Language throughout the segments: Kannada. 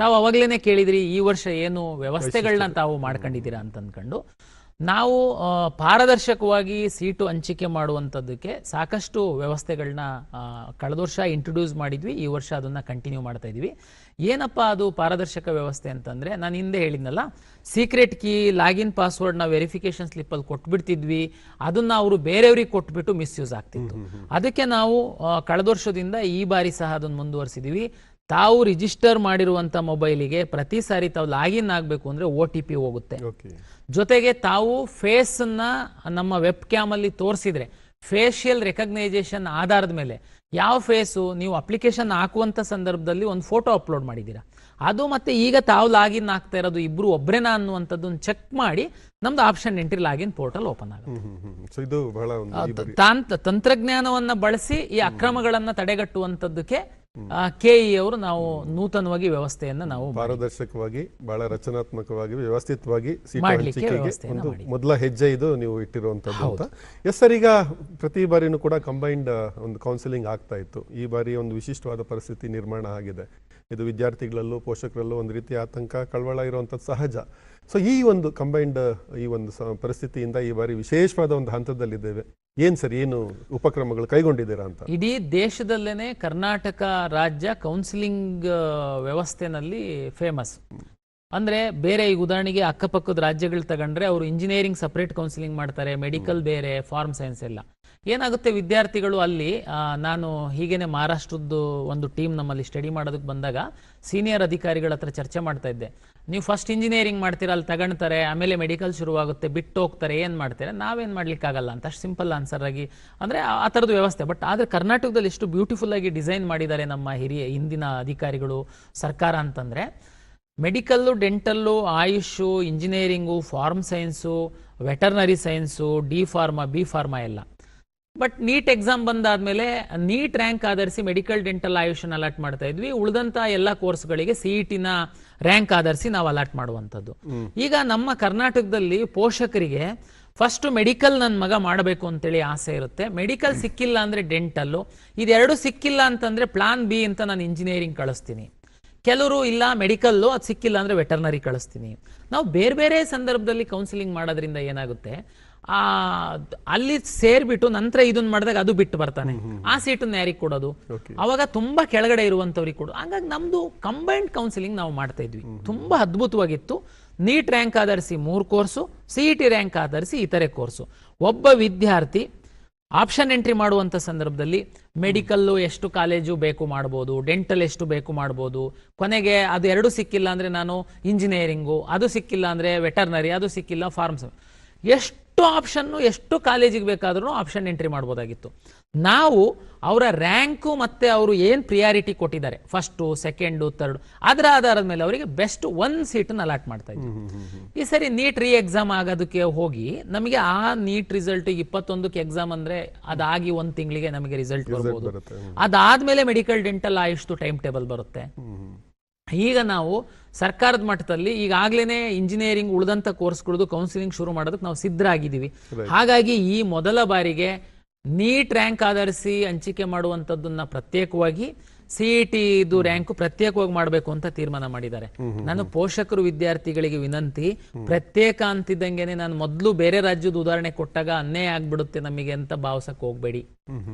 ತಾವು ಅವಾಗ್ಲೇನೆ ಕೇಳಿದ್ರಿ ಈ ವರ್ಷ ಏನು ವ್ಯವಸ್ಥೆಗಳನ್ನ ತಾವು ಮಾಡ್ಕೊಂಡಿದ್ದೀರಾ ಅಂತ ಅಂದ್ಕೊಂಡು ನಾವು ಪಾರದರ್ಶಕವಾಗಿ ಸೀಟು ಹಂಚಿಕೆ ಮಾಡುವಂಥದ್ದಕ್ಕೆ ಸಾಕಷ್ಟು ವ್ಯವಸ್ಥೆಗಳನ್ನ ಕಳೆದ ವರ್ಷ ಇಂಟ್ರೊಡ್ಯೂಸ್ ಮಾಡಿದ್ವಿ. ಈ ವರ್ಷ ಅದನ್ನು ಕಂಟಿನ್ಯೂ ಮಾಡ್ತಾ ಇದ್ವಿ. ಏನಪ್ಪ ಅದು ಪಾರದರ್ಶಕ ವ್ಯವಸ್ಥೆ ಅಂತಂದರೆ, ನಾನು ಹಿಂದೆ ಹೇಳಿದ್ನಲ್ಲ, ಸೀಕ್ರೆಟ್ ಕೀ ಲಾಗಿನ್ ಪಾಸ್ವರ್ಡ್ನ ವೆರಿಫಿಕೇಶನ್ ಸ್ಲಿಪ್ಪಲ್ಲಿ ಕೊಟ್ಬಿಡ್ತಿದ್ವಿ. ಅದನ್ನು ಅವರು ಬೇರೆಯವ್ರಿಗೆ ಕೊಟ್ಬಿಟ್ಟು ಮಿಸ್ಯೂಸ್ ಆಗ್ತಿತ್ತು. ಅದಕ್ಕೆ ನಾವು ಕಳೆದ ವರ್ಷದಿಂದ ಈ ಬಾರಿ ಸಹ ಅದನ್ನು ಮುಂದುವರಿಸಿದ್ದೀವಿ. ತಾವು ರಿಜಿಸ್ಟರ್ ಮಾಡಿರುವಂಥ ಮೊಬೈಲಿಗೆ ಪ್ರತಿ ಸಾರಿ ತಾವು ಲಾಗಿನ್ ಆಗಬೇಕು ಅಂದರೆ OTP ಹೋಗುತ್ತೆ. ಜೊತೆಗೆ ತಾವು ಫೇಸನ್ನ ನಮ್ಮ ವೆಬ್ ಕ್ಯಾಮಲ್ಲಿ ತೋರಿಸಿದ್ರೆ ಫೇಶಿಯಲ್ ರೆಕಗ್ನೈಸೇಷನ್ ಆಧಾರದ ಮೇಲೆ ಯಾವ ಫೇಸು ನೀವು ಅಪ್ಲಿಕೇಶನ್ ಹಾಕುವಂಥ ಸಂದರ್ಭದಲ್ಲಿ ಒಂದು ಫೋಟೋ ಅಪ್ಲೋಡ್ ಮಾಡಿದ್ದೀರಾ, ಅದು ಮತ್ತೆ ಈಗ ತಾವು ಲಾಗಿನ್ ಆಗ್ತಾ ಇರೋದು ಇಬ್ರು ಒಬ್ಬರೇನಾ ಅನ್ನುವಂಥದ್ದನ್ನು ಚೆಕ್ ಮಾಡಿ ನಮ್ದು option entry login portal open ಆಗುತ್ತೆ. ತಂತ್ರಜ್ಞಾನವನ್ನ ಬಳಸಿ ಈ ಅಕ್ರಮಗಳನ್ನ ತಡೆಗಟ್ಟುವಂಥದ್ದಕ್ಕೆ KE ಅವರು ನಾವು ನೂತನವಾಗಿ ವ್ಯವಸ್ಥೆಯನ್ನ ನಾವು ಪಾರದರ್ಶಕವಾಗಿ ಬಹಳ ರಚನಾತ್ಮಕವಾಗಿ ವ್ಯವಸ್ಥಿತವಾಗಿ ಒಂದು ಮೊದಲ ಹೆಜ್ಜೆ ಇದು ನೀವು ಇಟ್ಟಿರುವಂತದ್ದು ಅಂತ. ಎಸ್ ಸರ್, ಈಗ ಪ್ರತಿ ಬಾರಿನೂ ಕೂಡ ಕಂಬೈನ್ಡ್ ಒಂದು ಕೌನ್ಸಿಲಿಂಗ್ ಆಗ್ತಾ ಇತ್ತು. ಈ ಬಾರಿ ಒಂದು ವಿಶಿಷ್ಟವಾದ ಪರಿಸ್ಥಿತಿ ನಿರ್ಮಾಣ ಆಗಿದೆ. ಇದು ವಿದ್ಯಾರ್ಥಿಗಳಲ್ಲೂ ಪೋಷಕರಲ್ಲೂ ಒಂದು ರೀತಿ ಆತಂಕ, ಕಳವಳ ಇರುವಂಥದ್ದು ಸಹಜ. ಸೊ ಈ ಒಂದು ಕಂಬೈನ್ಡ್ ಈ ಒಂದು ಪರಿಸ್ಥಿತಿಯಿಂದ ಈ ಬಾರಿ ವಿಶೇಷವಾದ ಒಂದು ಹಂತದಲ್ಲಿದ್ದೇವೆ. ಏನ್ ಸರ್, ಏನು ಉಪಕ್ರಮಗಳು ಕೈಗೊಂಡಿದ್ದೀರಾ ಅಂತ? ಇಡೀ ದೇಶದಲ್ಲೇನೆ ಕರ್ನಾಟಕ ರಾಜ್ಯ ಕೌನ್ಸಿಲಿಂಗ್ ವ್ಯವಸ್ಥೆನಲ್ಲಿ ಫೇಮಸ್. ಅಂದ್ರೆ ಬೇರೆ ಈಗ ಉದಾಹರಣೆಗೆ ಅಕ್ಕಪಕ್ಕದ ರಾಜ್ಯಗಳು ತಗೊಂಡ್ರೆ ಅವರು ಇಂಜಿನಿಯರಿಂಗ್ ಸಪರೇಟ್ ಕೌನ್ಸಿಲಿಂಗ್ ಮಾಡ್ತಾರೆ, ಮೆಡಿಕಲ್ ಬೇರೆ, ಫಾರ್ಮ್ ಸೈನ್ಸ್ ಎಲ್ಲ. ಏನಾಗುತ್ತೆ, ವಿದ್ಯಾರ್ಥಿಗಳು ಅಲ್ಲಿ ನಾನು ಹೀಗೇನೆ ಮಹಾರಾಷ್ಟ್ರದ್ದು ಒಂದು ಟೀಮ್ ನಮ್ಮಲ್ಲಿ ಸ್ಟಡಿ ಮಾಡೋದಕ್ಕೆ ಬಂದಾಗ ಸೀನಿಯರ್ ಅಧಿಕಾರಿಗಳ ಹತ್ರ ಚರ್ಚೆ ಮಾಡ್ತಾ ಇದ್ದೆ. ನೀವು ಫಸ್ಟ್ ಇಂಜಿನಿಯರಿಂಗ್ ಮಾಡ್ತೀರಾ, ಅಲ್ಲಿ ತಗೊಳ್ತಾರೆ, ಆಮೇಲೆ ಮೆಡಿಕಲ್ ಶುರುವಾಗುತ್ತೆ, ಬಿಟ್ಟು ಹೋಗ್ತಾರೆ, ಏನು ಮಾಡ್ತಾರೆ, ನಾವೇನು ಮಾಡ್ಲಿಕ್ಕಾಗಲ್ಲ ಅಂತ ಅಷ್ಟು ಸಿಂಪಲ್ ಆನ್ಸರ್ ಆಗಿ, ಅಂದರೆ ಆ ಥರದ್ದು ವ್ಯವಸ್ಥೆ. ಬಟ್ ಆದರೆ ಕರ್ನಾಟಕದಲ್ಲಿ ಎಷ್ಟು ಬ್ಯೂಟಿಫುಲ್ ಆಗಿ ಡಿಸೈನ್ ಮಾಡಿದ್ದಾರೆ ನಮ್ಮ ಹಿಂದಿನ ಅಧಿಕಾರಿಗಳು, ಸರ್ಕಾರ ಅಂತಂದರೆ medical, dental, AYUSH, engineering, farm science, veterinary science, D pharma, B pharma ಎಲ್ಲ. ಬಟ್ ನೀಟ್ ಎಕ್ಸಾಮ್ ಬಂದಾದ್ಮೇಲೆ ನೀಟ್ ರ್ಯಾಂಕ್ ಆಧರಿಸಿ ಮೆಡಿಕಲ್, ಡೆಂಟಲ್, ಆಯುಷನ್ ಅಲಾಟ್ ಮಾಡ್ತಾ ಇದ್ವಿ. ಉಳಿದಂತ ಎಲ್ಲ ಕೋರ್ಸ್ಗಳಿಗೆ CET-ನ ರ್ಯಾಂಕ್ ಆಧರಿಸಿ ನಾವು ಅಲಾಟ್ ಮಾಡುವಂಥದ್ದು. ಈಗ ನಮ್ಮ ಕರ್ನಾಟಕದಲ್ಲಿ ಪೋಷಕರಿಗೆ ಫಸ್ಟ್ ಮೆಡಿಕಲ್ ನನ್ನ ಮಗ ಮಾಡಬೇಕು ಅಂತೇಳಿ ಆಸೆ ಇರುತ್ತೆ. ಮೆಡಿಕಲ್ ಸಿಕ್ಕಿಲ್ಲ ಅಂದ್ರೆ ಡೆಂಟಲ್ಲು, ಇದೆರಡು ಸಿಕ್ಕಿಲ್ಲ ಅಂತಂದ್ರೆ ಪ್ಲಾನ್ B ಅಂತ ನಾನು ಇಂಜಿನಿಯರಿಂಗ್ ಕಳಿಸ್ತೀನಿ. ಕೆಲವರು ಇಲ್ಲ ಮೆಡಿಕಲ್ಲು, ಅದು ಸಿಕ್ಕಿಲ್ಲ ಅಂದ್ರೆ ವೆಟರ್ನರಿ ಕಳಿಸ್ತೀನಿ. ನಾವು ಬೇರೆ ಬೇರೆ ಸಂದರ್ಭದಲ್ಲಿ ಕೌನ್ಸಿಲಿಂಗ್ ಮಾಡೋದ್ರಿಂದ ಏನಾಗುತ್ತೆ, ಅಲ್ಲಿ ಸೇರ್ಬಿಟ್ಟು ನಂತರ ಇದನ್ನ ಮಾಡಿದಾಗ ಅದು ಬಿಟ್ಟು ಬರ್ತಾನೆ, ಆ ಸೀಟನ್ನ ಯಾರಿಗೆ ಕೊಡೋದು, ಅವಾಗ ತುಂಬಾ ಕೆಳಗಡೆ ಇರುವಂತವ್ರಿಗೆ ಕೊಡೋದು. ಹಾಗಾಗಿ ನಮ್ದು ಕಂಬೈನ್ಡ್ ಕೌನ್ಸಿಲಿಂಗ್ ನಾವು ಮಾಡ್ತಾ ಇದ್ವಿ. ತುಂಬಾ ಅದ್ಭುತವಾಗಿತ್ತು. ನೀಟ್ ರ್ಯಾಂಕ್ ಆಧರಿಸಿ 3 ಕೋರ್ಸು, CET ರ್ಯಾಂಕ್ ಆಧರಿಸಿ ಇತರೆ ಕೋರ್ಸು. ಒಬ್ಬ ವಿದ್ಯಾರ್ಥಿ ಆಪ್ಷನ್ ಎಂಟ್ರಿ ಮಾಡುವಂಥ ಸಂದರ್ಭದಲ್ಲಿ ಮೆಡಿಕಲ್ಲು ಎಷ್ಟು ಕಾಲೇಜು ಬೇಕು ಮಾಡ್ಬೋದು, ಡೆಂಟಲ್ ಎಷ್ಟು ಬೇಕು ಮಾಡ್ಬೋದು, ಕೊನೆಗೆ ಅದು ಎರಡು ಸಿಕ್ಕಿಲ್ಲ ಅಂದರೆ ನಾನು ಇಂಜಿನಿಯರಿಂಗು, ಅದು ಸಿಕ್ಕಿಲ್ಲ ಅಂದರೆ ವೆಟರ್ನರಿ, ಅದು ಸಿಕ್ಕಿಲ್ಲ ಫಾರ್ಮ್ಸ್, ಎಷ್ಟು ಆಪ್ಷನ್ನು ಎಷ್ಟು ಕಾಲೇಜಿಗೆ ಬೇಕಾದ್ರೂ ಆಪ್ಷನ್ ಎಂಟ್ರಿ ಮಾಡ್ಬೋದಾಗಿತ್ತು. ನಾವು ಅವರ ರ್ಯಾಂಕು ಮತ್ತು ಅವರು ಏನು ಪ್ರಿಯಾರಿಟಿ ಕೊಟ್ಟಿದ್ದಾರೆ, ಫಸ್ಟು, ಸೆಕೆಂಡು, ಥರ್ಡು, ಅದರ ಆಧಾರದ ಮೇಲೆ ಅವರಿಗೆ ಬೆಸ್ಟ್ 1 ಸೀಟನ್ನು ಅಲಾಟ್ ಮಾಡ್ತಾ ಇದ್ವಿ. ಈ ಸರಿ ನೀಟ್ ಎಕ್ಸಾಮ್ ಆಗೋದಕ್ಕೆ ಹೋಗಿ ನಮಗೆ ಆ ನೀಟ್ ರಿಸಲ್ಟ್ 21ಕ್ಕೆ ಎಕ್ಸಾಮ್ ಅಂದರೆ ಅದಾಗಿ 1 ತಿಂಗಳಿಗೆ ನಮಗೆ ರಿಸಲ್ಟ್ ಬರ್ಬೋದು. ಅದಾದ್ಮೇಲೆ ಮೆಡಿಕಲ್, ಡೆಂಟಲ್, ಆಯುಷ್ದು ಟೈಮ್ ಟೇಬಲ್ ಬರುತ್ತೆ. ಈಗ ನಾವು ಸರ್ಕಾರದ ಮಟ್ಟದಲ್ಲಿ ಈಗಾಗಲೇ ಇಂಜಿನಿಯರಿಂಗ್ ಉಳಿದಂಥ ಕೋರ್ಸ್ಗಳದ್ದು ಕೌನ್ಸಿಲಿಂಗ್ ಶುರು ಮಾಡೋದಕ್ಕೆ ನಾವು ಸಿದ್ಧರಾಗಿದ್ದೀವಿ. ಹಾಗಾಗಿ ಈ ಮೊದಲ ಬಾರಿಗೆ ನೀಟ್ ರ್ಯಾಂಕ್ ಆಧರಿಸಿ ಹಂಚಿಕೆ ಮಾಡುವಂಥದ್ದನ್ನ ಪ್ರತ್ಯೇಕವಾಗಿ, CET ರ್ಯಾಂಕು ಪ್ರತ್ಯೇಕವಾಗಿ ಮಾಡಬೇಕು ಅಂತ ತೀರ್ಮಾನ ಮಾಡಿದ್ದಾರೆ. ನಾನು ಪೋಷಕರು ವಿದ್ಯಾರ್ಥಿಗಳಿಗೆ ವಿನಂತಿ, ಪ್ರತ್ಯೇಕ ಅಂತಿದ್ದಂಗೆನೆ ನಾನು ಮೊದಲು ಬೇರೆ ರಾಜ್ಯದ ಉದಾಹರಣೆ ಕೊಟ್ಟಾಗ ಅನ್ಯಾಯ ಆಗ್ಬಿಡುತ್ತೆ ನಮಗೆ ಅಂತ ಭಾವಿಸಕ್ಕೆ ಹೋಗ್ಬೇಡಿ.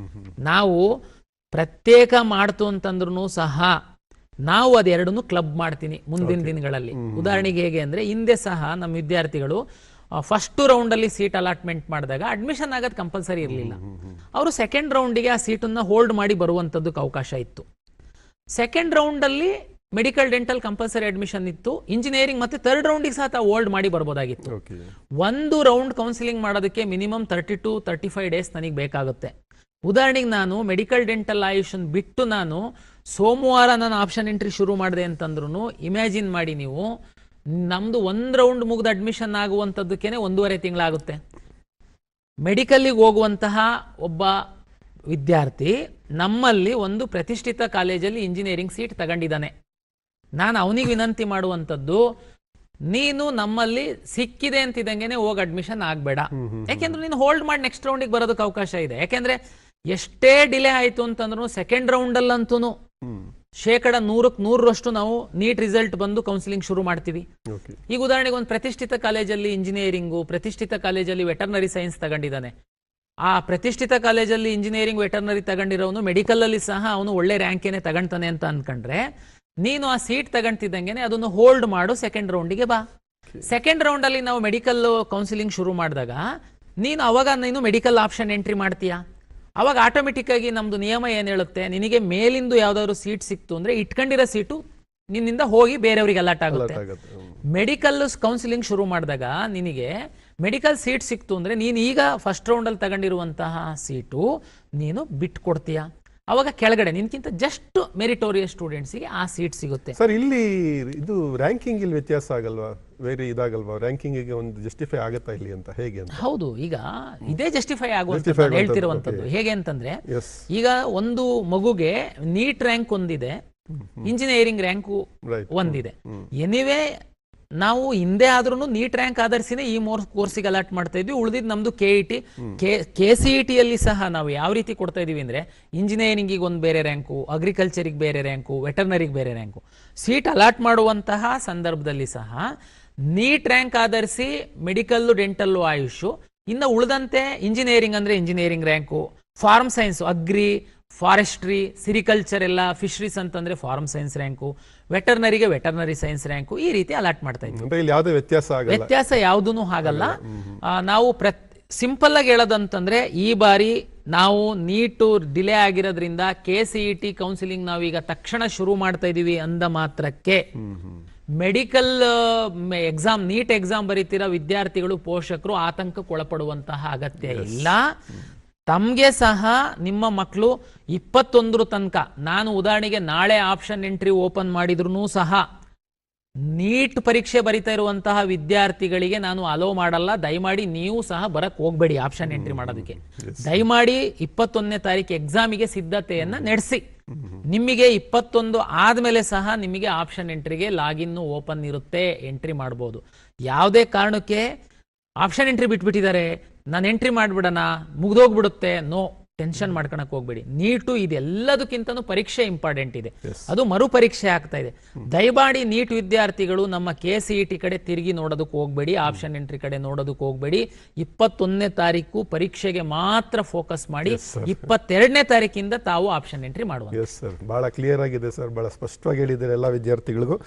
ನಾವು ಪ್ರತ್ಯೇಕ ಮಾಡ್ತು ಅಂತಂದ್ರೂ ಸಹ ನಾವು ಅದೆರಡನ್ನು ಕ್ಲಬ್ ಮಾಡ್ತೀನಿ ಮುಂದಿನ ದಿನಗಳಲ್ಲಿ. ಉದಾಹರಣೆಗೆ ಹೇಗೆ ಅಂದ್ರೆ, ಹಿಂದೆ ಸಹ ನಮ್ಮ ವಿದ್ಯಾರ್ಥಿಗಳು ಫಸ್ಟ್ ರೌಂಡ್ ಅಲ್ಲಿ ಸೀಟ್ ಅಲಾಟ್ಮೆಂಟ್ ಮಾಡಿದಾಗ ಅಡ್ಮಿಷನ್ ಆಗೋದು ಕಂಪಲ್ಸರಿ ಇರಲಿಲ್ಲ. ಅವರು ಸೆಕೆಂಡ್ ರೌಂಡಿಗೆ ಆ ಸೀಟನ್ನ ಹೋಲ್ಡ್ ಮಾಡಿ ಬರುವಂತದ್ದಕ್ಕೆ ಅವಕಾಶ ಇತ್ತು. ಸೆಕೆಂಡ್ ರೌಂಡ್ ಅಲ್ಲಿ ಮೆಡಿಕಲ್, ಡೆಂಟಲ್ ಕಂಪಲ್ಸರಿ ಅಡ್ಮಿಷನ್ ಇತ್ತು. ಇಂಜಿನಿಯರಿಂಗ್ ಮತ್ತೆ ಥರ್ಡ್ ರೌಂಡಿಗೆ ಸಹ ಹೋಲ್ಡ್ ಮಾಡಿ ಬರ್ಬೋದಾಗಿತ್ತು. ಒಂದು ರೌಂಡ್ ಕೌನ್ಸಿಲಿಂಗ್ ಮಾಡೋದಕ್ಕೆ ಮಿನಿಮಮ್ 30 to 35 ಡೇಸ್ ನನಗೆ ಬೇಕಾಗುತ್ತೆ. ಉದಾಹರಣೆಗೆ ನಾನು ಮೆಡಿಕಲ್, ಡೆಂಟಲ್, ಆಯುಷನ್ ಬಿಟ್ಟು ನಾನು ಸೋಮವಾರ ನಾನು ಆಪ್ಷನ್ ಎಂಟ್ರಿ ಶುರು ಮಾಡಿದೆ ಅಂತಂದ್ರೂ ಇಮ್ಯಾಜಿನ್ ಮಾಡಿ ನೀವು, ನಮ್ದು 1 ರೌಂಡ್ ಮುಗಿದ ಅಡ್ಮಿಷನ್ ಆಗುವಂಥದ್ದಕ್ಕೇನೆ 1.5 ತಿಂಗಳಾಗುತ್ತೆ. ಮೆಡಿಕಲ್ಲಿಗೆ ಹೋಗುವಂತಹ ಒಬ್ಬ ವಿದ್ಯಾರ್ಥಿ ನಮ್ಮಲ್ಲಿ ಒಂದು ಪ್ರತಿಷ್ಠಿತ ಕಾಲೇಜಲ್ಲಿ ಇಂಜಿನಿಯರಿಂಗ್ ಸೀಟ್ ತಗೊಂಡಿದ್ದಾನೆ. ನಾನು ಅವನಿಗೆ ವಿನಂತಿ ಮಾಡುವಂಥದ್ದು, ನೀನು ನಮ್ಮಲ್ಲಿ ಸಿಕ್ಕಿದೆ ಅಂತಿದ್ದಂಗೆನೆ ಹೋಗಿ ಅಡ್ಮಿಷನ್ ಆಗಬೇಡ. ಯಾಕೆಂದ್ರೆ ನೀನು ಹೋಲ್ಡ್ ಮಾಡಿ ನೆಕ್ಸ್ಟ್ ರೌಂಡಿಗೆ ಬರೋದಕ್ಕೆ ಅವಕಾಶ ಇದೆ. ಯಾಕೆಂದ್ರೆ ಎಷ್ಟೇ ಡಿಲೇ ಆಯಿತು ಅಂತಂದ್ರೂ ಸೆಕೆಂಡ್ ರೌಂಡಲ್ಲಂತೂ 100ಕ್ಕೆ 100ರಷ್ಟು ನಾವು ನೀಟ್ ರಿಸಲ್ಟ್ ಬಂದು ಕೌನ್ಸಿಲಿಂಗ್ ಶುರು ಮಾಡ್ತೀವಿ. ಓಕೆ. ಈಗ ಉದಾಹರಣೆಗೆ ಒಂದು ಪ್ರತಿಷ್ಠಿತ ಕಾಲೇಜಲ್ಲಿ ಇಂಜಿನಿಯರಿಂಗು, ಪ್ರತಿಷ್ಠಿತ ಕಾಲೇಜಲ್ಲಿ ವೆಟರ್ನರಿ ಸೈನ್ಸ್ ತಗೊಂಡಿದ್ದಾನೆ. ಆ ಪ್ರತಿಷ್ಠಿತ ಕಾಲೇಜಲ್ಲಿ ಇಂಜಿನಿಯರಿಂಗ್ ವೆಟರ್ನರಿ ತಗೊಂಡಿರೋನು ಮೆಡಿಕಲಲ್ಲಿ ಸಹ ಅವನು ಒಳ್ಳೆ ರ್ಯಾಂಕೇನೆ ತಗೊಂತಾನೆ ಅಂತ ಅನ್ಕೊಂಡ್ರೆ, ನೀನು ಆ ಸೀಟ್ ತಗೊಂತಿದ್ದಂಗೆ ಅದನ್ನು ಹೋಲ್ಡ್ ಮಾಡು, ಸೆಕೆಂಡ್ ರೌಂಡಿಗೆ ಬಾ. ಸೆಕೆಂಡ್ ರೌಂಡಲ್ಲಿ ನಾವು ಮೆಡಿಕಲ್ ಕೌನ್ಸಿಲಿಂಗ್ ಶುರು ಮಾಡಿದಾಗ ನೀನು ಮೆಡಿಕಲ್ ಆಪ್ಷನ್ ಎಂಟ್ರಿ ಮಾಡ್ತೀಯಾ. ಅವಾಗ ಆಟೋಮೆಟಿಕ್ ಆಗಿ ನಮ್ದು ನಿಯಮ ಏನು ಹೇಳುತ್ತೆ, ನಿನಗೆ ಮೇಲಿಂದು ಯಾವ್ದಾದ್ರು ಸೀಟ್ ಸಿಕ್ತು ಅಂದ್ರೆ ಇಟ್ಕೊಂಡಿರೋ ಸೀಟು ನಿನ್ನಿಂದ ಹೋಗಿ ಬೇರೆಯವ್ರಿಗೆ ಅಲಾಟ್ ಆಗುತ್ತೆ. ಮೆಡಿಕಲ್ ಕೌನ್ಸಿಲಿಂಗ್ ಶುರು ಮಾಡಿದಾಗ ನಿನಗೆ ಮೆಡಿಕಲ್ ಸೀಟ್ ಸಿಕ್ತು ಅಂದ್ರೆ ನೀನು ಈಗ ಫಸ್ಟ್ ರೌಂಡಲ್ಲಿ ತಗೊಂಡಿರುವಂತಹ ಸೀಟು ನೀನು ಬಿಟ್ಕೊಡ್ತೀಯ. ಅವಾಗ ಕೆಳಗಡೆ ನಿನ್ಕಿಂತ ಜಸ್ಟ್ ಮೆರಿಟೋರಿಯಸ್ ಸ್ಟೂಡೆಂಟ್ಸ್ಗೆ ಆ ಸೀಟ್ ಸಿಗುತ್ತೆ. ಸರ್, ಇಲ್ಲಿ ಇದು ರ್ಯಾಂಕಿಂಗ್ ಇಲ್ಲಿ ವ್ಯತ್ಯಾಸ ಆಗಲ್ವಾ, ಬೇರೆ ಇದಾಗಲ್ವಾ, ರ್ಯಾಂಕಿಂಗಿಗೆ ಒಂದು ಜಸ್ಟಿಫೈ ಆಗುತ್ತಾ ಇಲ್ಲಿ ಅಂತ, ಹೇಗೆ ಅಂತ? ಹೌದು, ಈಗ ಇದೇ ಜಸ್ಟಿಫೈ ಆಗುವಂತ ಹೇಳ್ತಿರುವಂತದ್ದು. ಹೇಗೆ ಅಂತಂದ್ರೆ, ಈಗ ಒಂದು ಮಗುಗೆ ನೀಟ್ ರ್ಯಾಂಕ್ ಒಂದಿದೆ, ಇಂಜಿನಿಯರಿಂಗ್ ರ್ಯಾಂಕು ಒಂದಿದೆ. ಎನಿವೇ ನಾವು ಹಿಂದೆ ಆದ್ರೂ ನೀಟ್ ರ್ಯಾಂಕ್ ಆಧರಿಸಿನೇ ಈ ಕೋರ್ಸಿಗೆ ಅಲಾಟ್ ಮಾಡ್ತಾ ಇದ್ವಿ. ಉಳಿದಿದ್ದು ನಮ್ದು KET, KCET ಅಲ್ಲಿ ಸಹ ನಾವು ಯಾವ ರೀತಿ ಕೊಡ್ತಾ ಇದೀವಿ ಅಂದ್ರೆ, ಇಂಜಿನಿಯರಿಂಗಿಗೆ ಒಂದು ಬೇರೆ ರ್ಯಾಂಕು, ಅಗ್ರಿಕಲ್ಚರಿಗೆ ಬೇರೆ ರ್ಯಾಂಕು, ವೆಟರ್ನರಿಗೆ ಬೇರೆ ರ್ಯಾಂಕು. ಸೀಟ್ ಅಲಾಟ್ ಮಾಡುವಂತಹ ಸಂದರ್ಭದಲ್ಲಿ ಸಹ ನೀಟ್ ರ್ಯಾಂಕ್ ಆಧರಿಸಿ ಮೆಡಿಕಲ್ಲು, ಡೆಂಟಲ್ಲು, ಆಯುಷು, ಇನ್ನು ಉಳಿದಂತೆ ಇಂಜಿನಿಯರಿಂಗ್ ಅಂದ್ರೆ engineering rank, farm science, agri, forestry, sericulture ಎಲ್ಲ, ಫಿಶರೀಸ್ ಅಂತಂದ್ರೆ ಫಾರ್ಮ್ ಸೈನ್ಸ್ ರ್ಯಾಂಕು, ವೆಟರ್ನರಿಗೆ ವೆಟರ್ನರಿ ಸೈನ್ಸ್ ರ್ಯಾಂಕು, ಈ ರೀತಿ ಅಲಾಟ್ ಮಾಡ್ತಾ ಇದ್ವಿ. ವ್ಯತ್ಯಾಸ ಯಾವುದೂ ಆಗಲ್ಲ. ನಾವು ಸಿಂಪಲ್ ಆಗಿ ಹೇಳೋದಂತಂದ್ರೆ, ಈ ಬಾರಿ ನಾವು ನೀಟು ಡಿಲೇ ಆಗಿರೋದ್ರಿಂದ KCET ಕೌನ್ಸಿಲಿಂಗ್ ನಾವೀಗ ತಕ್ಷಣ ಶುರು ಮಾಡ್ತಾ ಇದೀವಿ ಅಂದ ಮಾತ್ರಕ್ಕೆ ಮೆಡಿಕಲ್ ಎಕ್ಸಾಮ್, ನೀಟ್ ಎಕ್ಸಾಮ್ ಬರೀತಿರೋ ವಿದ್ಯಾರ್ಥಿಗಳು, ಪೋಷಕರು ಆತಂಕಕ್ಕೊಳಪಡುವಂತಹ ಅಗತ್ಯ ಇಲ್ಲ. ತಮಗೆ ಸಹ ನಿಮ್ಮ ಮಕ್ಕಳು 21 ತನಕ, ನಾನು ಉದಾಹರಣೆಗೆ ನಾಳೆ ಆಪ್ಷನ್ ಎಂಟ್ರಿ ಓಪನ್ ಮಾಡಿದ್ರು ಸಹ ನೀಟ್ ಪರೀಕ್ಷೆ ಬರಿತಾ ಇರುವಂತಹ ವಿದ್ಯಾರ್ಥಿಗಳಿಗೆ ನಾನು ಅಲೋ ಮಾಡಲ್ಲ. ದಯಮಾಡಿ ನೀವು ಸಹ ಬರಕ್ ಹೋಗ್ಬೇಡಿ ಆಪ್ಷನ್ ಎಂಟ್ರಿ ಮಾಡೋದಕ್ಕೆ. ದಯಮಾಡಿ 21ನೇ ತಾರೀಕು ಎಕ್ಸಾಮಿಗೆ ಸಿದ್ಧತೆಯನ್ನ ನಡೆಸಿ. ನಿಮಗೆ 21 ಆದ್ಮೇಲೆ ಸಹ ನಿಮಗೆ ಆಪ್ಷನ್ ಎಂಟ್ರಿಗೆ ಲಾಗಿನ್ ಓಪನ್ ಇರುತ್ತೆ, ಎಂಟ್ರಿ ಮಾಡ್ಬೋದು. ಯಾವುದೇ ಕಾರಣಕ್ಕೆ ಆಪ್ಷನ್ ಎಂಟ್ರಿ ಬಿಟ್ಬಿಟ್ಟಿದ್ದಾರೆ, ನಾನು ಎಂಟ್ರಿ ಮಾಡ್ಬಿಡೋಣ, ಮುಗ್ದೋಗ್ಬಿಡುತ್ತೆ, ನೋ, ಟೆನ್ಷನ್ ಮಾಡ್ಕೊಳಕ್ ಹೋಗ್ಬೇಡಿ. ನೀಟು ಇದೆಲ್ಲದಕ್ಕಿಂತನೂ ಪರೀಕ್ಷೆ ಇಂಪಾರ್ಟೆಂಟ್ ಇದೆ, ಅದು ಮರು ಪರೀಕ್ಷೆ ಆಗ್ತಾ ಇದೆ. ದಯಮಾಡಿ ನೀಟ್ ವಿದ್ಯಾರ್ಥಿಗಳು ನಮ್ಮ KCET ಕಡೆ ತಿರುಗಿ ನೋಡೋದಕ್ಕೆ ಹೋಗ್ಬೇಡಿ, ಆಪ್ಷನ್ ಎಂಟ್ರಿ ಕಡೆ ನೋಡೋದಕ್ಕೆ ಹೋಗ್ಬೇಡಿ. 21ನೇ ತಾರೀಕು ಪರೀಕ್ಷೆಗೆ ಮಾತ್ರ ಫೋಕಸ್ ಮಾಡಿ. 22ನೇ ತಾರೀಕಿಂದ ತಾವು ಆಪ್ಷನ್ ಎಂಟ್ರಿ ಮಾಡುವ. ಬಹಳ ಕ್ಲಿಯರ್ ಆಗಿದೆ ಸರ್, ಬಹಳ ಸ್ಪಷ್ಟವಾಗಿ ಹೇಳಿದ್ದಾರೆ ಎಲ್ಲ ವಿದ್ಯಾರ್ಥಿಗಳಿಗೂ.